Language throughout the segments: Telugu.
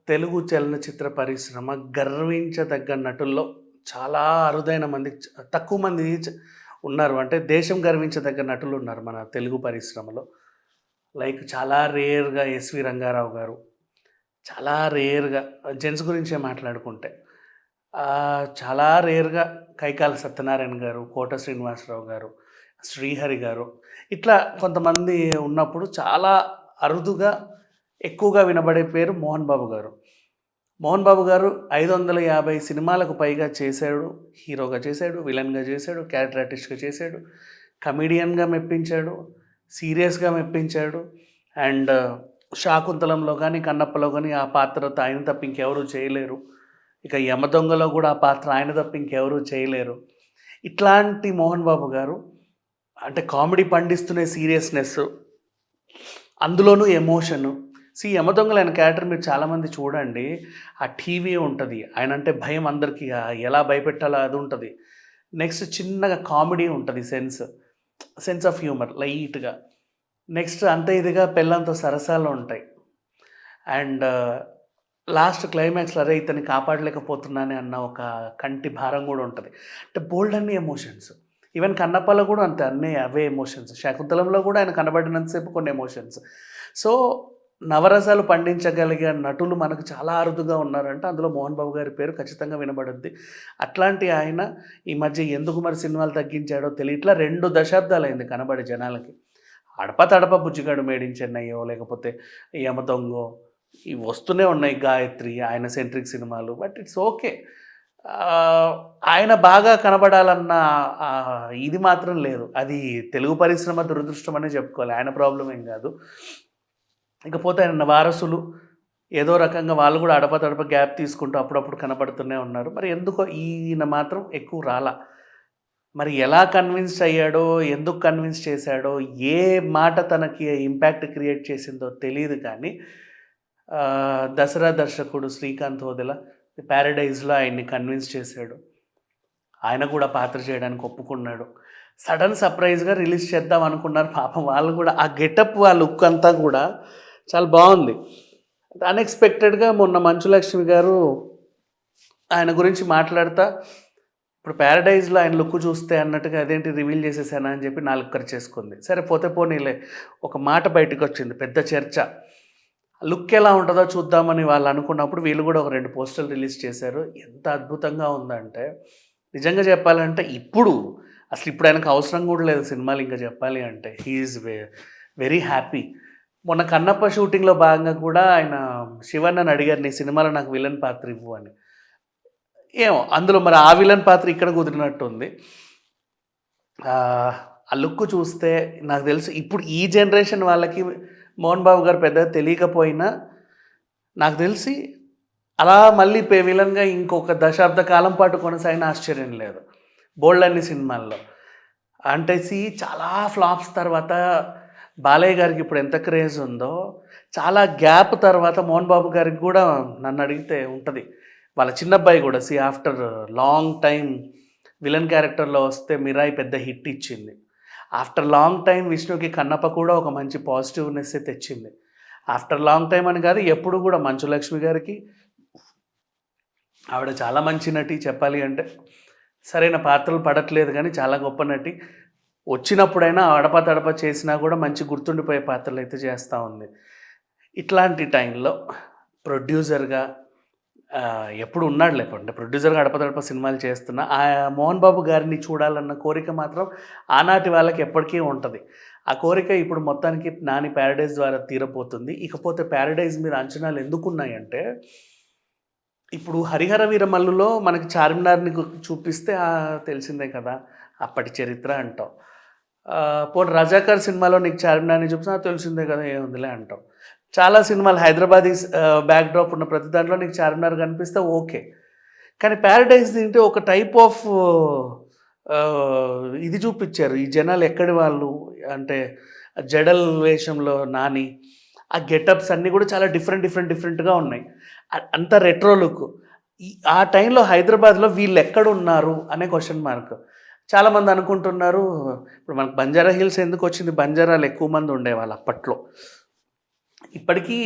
తెలుగు చలనచిత్ర పరిశ్రమ గర్వించదగ్గ నటుల్లో చాలా అరుదైన మంది తక్కువ మంది ఉన్నారు. అంటే దేశం గర్వించదగ్గ నటులు ఉన్నారు మన తెలుగు పరిశ్రమలో. లైక్ చాలా రేర్‌గా 'ఎస్‌వి రంగారావు' గారు. చాలా రేర్‌గా జెంట్స్ గురించే మాట్లాడుకుంటే. చాలా రేర్‌గా 'కైకాల సత్యనారాయణ' గారు, 'కోట శ్రీనివాసరావు' గారు, 'శ్రీహరి' గారు. ఇట్లా కొంతమంది ఉన్నప్పుడు చాలా అరుదుగా ఎక్కువగా వినబడే పేరు 'మోహన్ బాబు' గారు. 'మోహన్ బాబు' గారు 550 సినిమాలకు పైగా చేశాడు. హీరోగా చేశాడు, విలన్‌గా చేశాడు, క్యారెక్టర్ ఆర్టిస్ట్‌గా చేశాడు, కమెడియన్‌గా మెప్పించాడు, సీరియస్‌గా మెప్పించాడు. అండ్ 'శాకుంతలంలో' గానీ, 'కన్నప్పలో' గానీ ఆ పాత్ర ఆయన తప్ప ఇంకెవరు చేయలేరు. ఇక 'యమదొంగలో' గూడా ఆ పాత్ర ఆయన తప్ప ఇంకెవరు చేయలేరు. ఇట్లాంటి 'మోహన్ బాబు' గారు అంటే కామెడీ పండిస్తూనే సీరియస్‌నెస్సు, అందులోనూ ఎమోషను. 'యమదొంగలో' ఆయన క్యారెక్టర్ మీరు చాలామంది చూడండి. ఆ టీవీ ఉంటది. ఆయనంటే భయం అందరికి ఎలా భయపెట్టాలో అదుంటది. నెక్స్ట్ చిన్నగా కామెడీ ఉంటది సెన్స్ ఆఫ్ హ్యూమర్ లైట్‌గా. నెక్స్ట్ అంతే ఇదిగా పెళ్ళాంతో సరసాలుంటాయి. అండ్ లాస్ట్ క్లైమాక్స్‌లో అరే! ఇతన్ని కాపాడలేకపోతున్నానే అన్న ఒక కంటి భారం గూడా ఉంటది. అంటే బోలెడన్ని ఎమోషన్స్. ఈవెన్ 'కన్నప్పలో' గూడా అంతే అన్నీ అవే ఎమోషన్స్. 'శకుంతలంలో' గూడా ఆయన కనబడినంత సేపు కొన్ని ఎమోషన్స్. సో, నవరసాలు పండించగలిగే నటులు మనకు చాలా అరుదుగా ఉన్నారంటే అందులో 'మోహన్ బాబు' గారి పేరు ఖచ్చితంగా వినబడుద్ది. అట్లాంటి ఆయన ఈ మధ్య ఎందుకు మరి సినిమాలు తగ్గించాడో తెలియట్లా. 2 దశాబ్దాలయింది కనబడి జనాలకి. అడపా తడపా 'బుజ్జిగాడు మేడ్ ఇన్ చెన్నయ్యో' లేకపోతే 'యమదొంగో' ఇవి వస్తూనే ఉన్నాయి. 'గాయత్రి' ఆయన సెంట్రిక్ సినిమాలు. But it's okay. ఆహ్, ఆయన బాగా కనబడాలన్న ఇది మాత్రం లేదు. అది తెలుగు పరిశ్రమ దురదృష్టం అనే చెప్పుకోవాలి. ఆయన ప్రాబ్లమ్ ఏం గాదు. ఇకపోతే ఆయన వారసులు ఏదో రకంగా వాళ్ళు గూడా అడపాదడపా గ్యాప్ తీసుకుంటూ అప్పుడప్పుడు కనపడుతూనే ఉన్నారు. మరి ఎందుకో ఈయన మాత్రం ఎక్కువ రాలా. మరి ఎలా కన్విన్స్ అయ్యాడో, ఎందుకు కన్విన్స్ చేశాడో, ఏ మాట తనకి ఇంపాక్ట్ క్రియేట్ చేసిందో తెలీదు కానీ 'దసరా' దర్శకుడు శ్రీకాంత్ వదెల 'పారడైజ్‌లో' ఆయన్ని కన్విన్స్ చేశాడు. ఆయన కూడా పాత్ర చేయడానికి ఒప్పుకున్నాడు. సడెన్ సర్ప్రైజ్‌గా రిలీజ్ చేద్దాం అనుకున్నారు. పాపం వాళ్ళు కూడా ఆ గెటప్, ఆ లుక్ అంతా కూడా చాలా బావుంది. అన్‌ఎక్స్‌పెక్టెడ్‌గా మొన్న 'మంచు లక్ష్మి' గారు ఆయన గురించి మాట్లాడుతా, ఇప్పుడు 'పారడైజ్‌లో' ఆయన లుక్ చూస్తే అన్నట్టుగా అదేంటి రివీల్ చేసేసానా అని చెప్పి నాలుక కరిచేసుకుంది. సరే పోతే పోనీలే, ఒక మాట బయటకొచ్చింది. పెద్ద చర్చ. లుక్ ఎలా ఉంటదో చూద్దామని వాళ్ళు అనుకున్నప్పుడు వీళ్ళు కూడా ఒక 2 పోస్టర్‌లు రిలీజ్ చేశారు. ఎంత అద్భుతంగా ఉందంటే, నిజంగా చెప్పాలంటే ఇప్పుడు ఆయనకు అవసరం కూడా లేదు సినిమాలు ఇంక చెప్పాలి అంటే. He is very happy. మొన్న 'కన్నప్ప' షూటింగ్‌లో భాగంగా కూడా ఆయన శివన్నని అడిగారు, "నీ సినిమాలో నాకు విలన్ పాత్ర ఇవ్వు" అని. ఏమో అందులో మరి ఆ విలన్ పాత్ర ఇక్కడ కుదిరినట్టుంది. ఆ లుక్ చూస్తే నాకు తెలిసి ఇప్పుడు ఈ జనరేషన్ వాళ్ళకి మోహన్ బాబు గారు పెద్దగా తెలియకపోయినా, నాకు తెలిసి అలా మళ్ళీ విలన్‌గా ఇంకొక దశాబ్ద కాలం పాటు కొనసాగిన ఆశ్చర్యం లేదు. బోలెడన్ని సినిమాల్లో. అంటే చాలా ఫ్లాప్స్ తర్వాత బాలయ్య గారికి ఇప్పుడు ఎంత క్రేజ్ ఉందో, చాలా గ్యాప్ తర్వాత మోహన్ బాబు గారికి కూడా నన్నడిగితే ఉంటది. వాళ్ళ చిన్నబ్బాయి కూడా ఆఫ్టర్ లాంగ్ టైమ్ విలన్ క్యారెక్టర్‌లో వస్తే 'మిరాయి' పెద్ద హిట్ ఇచ్చింది. ఆఫ్టర్ లాంగ్ టైమ్ విష్ణుకి 'కన్నప్ప' కూడా ఒక మంచి పాజిటివ్‌నెస్సే తెచ్చింది. ఆఫ్టర్ లాంగ్ టైమ్ అని కాదు, ఎప్పుడు కూడా 'మంచు లక్ష్మి' గారికి ఆవిడ చాలా మంచి నటి చెప్పాలి అంటే. సరైన పాత్రలు పడట్లేదు కానీ చాలా గొప్ప నటి. వచ్చినప్పుడైనా అడపాదడపా చేసినా కూడా మంచి గుర్తుండిపోయే పాత్రలైతే చేస్తా ఉంది. ఇట్లాంటి టైంలో ప్రొడ్యూసర్‌గా ఎప్పుడు ఉన్నాడులే అంటే ప్రొడ్యూసర్‌గా అడపాదడపా సినిమాలు చేస్తున్న మోహన్ బాబు గారిని చూడాలన్న కోరిక మాత్రం ఆనాటి వాళ్ళకి ఎప్పటికీ ఉంటది. ఆ కోరిక ఇప్పుడు మొత్తానికి 'నాని పారడైజ్' ద్వారా తీరబోతుంది. ఇకపోతే 'పారడైజ్' మీద అంచనాలు ఎందుకున్నాయంటే, ఇప్పుడు 'హరిహర వీరమల్లులో' మనకి చార్మినార్‌ని చూపిస్తే తెలిసిందే కదా! అప్పటి చరిత్ర అంటాం. పోనీ 'రజాకార్' సినిమాలో నీకు చార్మినార్‌ని చూపిస్తే తెలిసిందే కదా! ఏముందిలే అంటాం. చాలా సినిమాలు హైదరాబాదీస్ బ్యాక్‌డ్రాప్ ఉన్న ప్రతి దాంట్లో నీకు చార్మినార్ కనిపిస్తే ఓకే. కానీ 'పారడైజ్' తింటే ఒక టైప్ ఆఫ్ ఇది చూపిచ్చారు. ఈ జనాలు ఎక్కడి వాళ్ళు అంటే జడల్ వేషంలో నాని, ఆ గెటప్స్ అన్నీ కూడా చాలా డిఫరెంట్‌గా ఉన్నాయి. అంతా రెట్రో లుక్. ఆ టైంలో హైదరాబాద్‌లో వీళ్ళెక్కడున్నారు అనే క్వెషన్ మార్క్. చాలామంది అనుకుంటున్నారు, ఇప్పుడు మనకు బంజారా హిల్స్ ఎందుకొచ్చింది? బంజారాలు ఎక్కువ మంది ఉండేవాళ్ళు అప్పట్లో. ఇప్పటికీ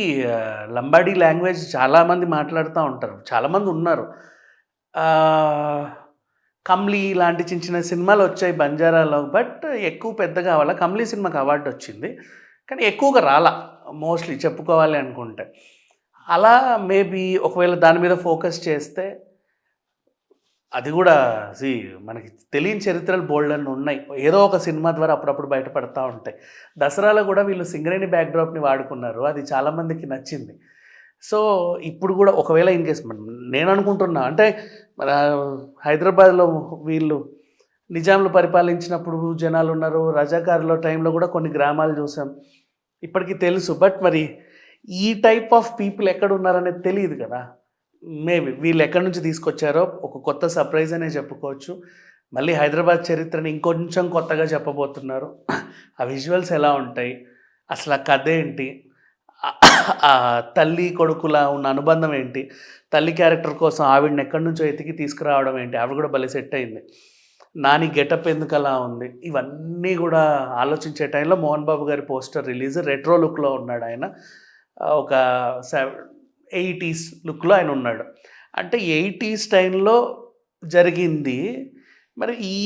లంబాడీ లాంగ్వేజ్ చాలామంది మాట్లాడుతూ ఉంటారు. చాలామంది ఉన్నారు. ఆహ్, 'కమ్లీ' లాంటి చిన్న చిన్న సినిమాలొచ్చాయి బంజారాలో. బట్ ఎక్కువ పెద్దగా అవ్వలా. 'కమ్లీ' సినిమాకి అవార్డొచ్చింది. కానీ ఎక్కువగా రాలా మోస్ట్‌లీ చెప్పుకోవాలి అనుకుంటే. అలా మేబీ ఒకవేళ దాని మీద ఫోకస్ చేస్తే అది గూడా మనకి తెలియని చరిత్రలు బోలెడన్ని ఉన్నాయి. ఏదో ఒక సినిమా ద్వారా అప్పుడప్పుడు బయటపడతా ఉంటాయి. 'దసరాలో' గూడా వీళ్ళు 'సింగరేణి' బ్యాక్‌డ్రాప్‌ని వాడుకున్నారు. అది చాలా మందికి నచ్చింది. సో, ఇప్పుడు గూడా ఒకవేళ ఇన్ కేస్ నేననుకుంటున్నా అంటే మన హైదరాబాద్‌లో వీళ్ళు నిజాంలు పరిపాలించినప్పుడు జనాలున్నారు. రజాకారుల టైంలో గూడా కొన్ని గ్రామాలు చూసాం. ఇప్పటికి తెలుసు. బట్ మరి ఈ టైప్ ఆఫ్ పీపుల్ ఎక్కడున్నారనేది తెలీదు కదా! మేబీ వీళ్ళెక్కడి నుంచి తీసుకొచ్చారో ఒక కొత్త సర్ప్రైజ్ అనే చెప్పుకోవచ్చు. మళ్ళీ హైదరాబాద్ చరిత్రని ఇంకొంచెం కొత్తగా చెప్పబోతున్నారు. ఆ విజువల్స్ ఎలా ఉంటాయి? అసలు ఆ కథేంటి? ఆ తల్లి, కొడుకుల ఉన్న అనుబంధం ఏంటి? తల్లి క్యారెక్టర్ కోసం ఆవిడని ఎక్కడి నుంచో ఎతికి తీసుకురావడం ఏంటి? ఆవిడ కూడా భలే సెట్ అయింది. నాని గెటప్ ఎందుకలా ఉంది? ఇవన్నీ గూడా ఆలోచించే టైంలో 'మోహన్ బాబు' గారి పోస్టర్ రిలీజ్. రెట్రో లుక్‌లో ఉన్నాడాయన. ఒక సెవ్ 80స్ లుక్‌లో ఆయనున్నాడు. అంటే 80స్ టైంలో జరిగింది. మరి ఈ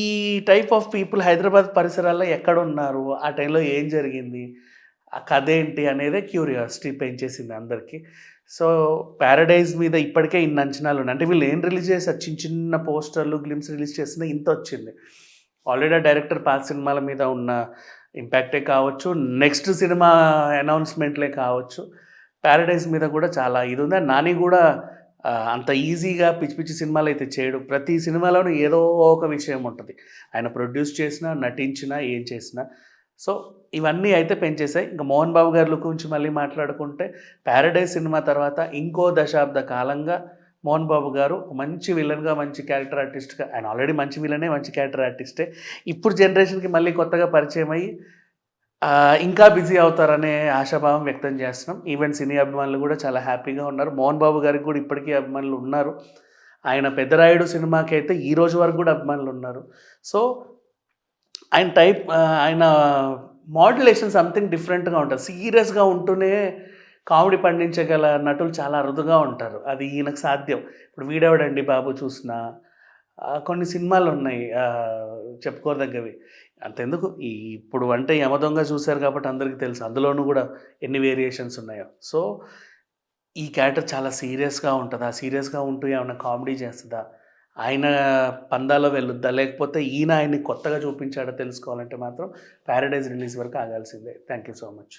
టైప్ ఆఫ్ పీపుల్ హైదరాబాద్ పరిసరాల్లో ఎక్కడున్నారు? ఆ టైంలో ఏం జరిగింది? ఆ కథేంటి అనేదే క్యూరియాసిటీ పెంచేసింది అందరికి. సో, 'పారడైజ్' మీద ఇప్పటికే ఇన్ని అంచనాలున్నాయి. అంటే వీళ్ళు ఏం రిలీజ్ చేశారు? చిన్న చిన్న పోస్టర్‌లు, గ్లిమ్స్ రిలీజ్ చేసినా ఇంతొచ్చింది. ఆల్రెడీ ఆ డైరెక్టర్ పాత సినిమాల మీద ఉన్న ఇంపాక్టే కావచ్చు, నెక్స్ట్ సినిమా అనౌన్స్‌మెంట్‌లే కావచ్చు. 'పారడైజ్' మీద కూడా చాలా ఇదుంది. అండ్ నాని గూడా అంత ఈజీగా పిచ్చి పిచ్చి సినిమాలైతే చేయడు. ప్రతి సినిమాలోనూ ఏదో ఒక విషయం ఉంటది. ఆయన ప్రొడ్యూస్ చేసినా, నటించినా, ఏం చేసినా. సో, ఇవన్నీ అయితే పెంచేసాయి. ఇంక 'మోహన్ బాబు' గారి లుక్ గురించి మళ్ళీ మాట్లాడుకుంటే 'పారడైజ్' సినిమా తర్వాత ఇంకో దశాబ్ద కాలంగా 'మోహన్ బాబు' గారు మంచి విలన్‌గా, మంచి క్యారెక్టర్ ఆర్టిస్ట్‌గా ఆయన ఆల్రెడీ మంచి విలనే, మంచి క్యారెక్టర్ ఆర్టిస్టే. ఇప్పుడు జనరేషన్‌కి మళ్ళీ కొత్తగా పరిచయమయ్యి ఇంకా బిజీ అవుతారనే ఆశాభావం వ్యక్తం చేస్తున్నాం. ఈవెన్ సినీ అభిమానులు గూడా చాలా హ్యాపీగా ఉన్నారు. 'మోహన్ బాబు' గారికి గూడా ఇప్పటికీ అభిమానులు ఉన్నారు. ఆయన 'పెద్దరాయుడు' సినిమాకైతే ఈ రోజు వరకు గూడా అభిమానులున్నారు. సో, ఆయన మోడ్యులేషన్ సంథింగ్ డిఫరెంట్‌గా ఉంటది. సీరియస్‌గా ఉంటూనే కామెడీ పండించగల నటులు చాలా అరుదుగా ఉంటారు. అది ఈయనకు సాధ్యం. ఇప్పుడు 'వీడెవడండి బాబు' చూసినా కొన్ని సినిమాలున్నాయి చెప్పుకోదగ్గవి. అంతెందుకు ఇప్పుడు అంటే 'యమదొంగ' చూసారు కాబట్టి అందరికి తెలుసు. అందులోనూ గూడా ఎన్ని వేరియేషన్స్ ఉన్నాయో. సో, ఈ క్యారెక్టర్ చాలా సీరియస్‌గా ఉంటదా? సీరియస్‌గా ఉంటూ ఏమన్నా కామెడీ చేస్తదా? ఆయన పందాలో వెళ్ళుద్దా? లేకపోతే ఈయన ఆయన్ని కొత్తగా చూపించాడా తెలుసుకోవాలంటే మాత్రం 'పారడైజ్' రిలీజ్ వరకు ఆగాల్సిందే. Thank you so much.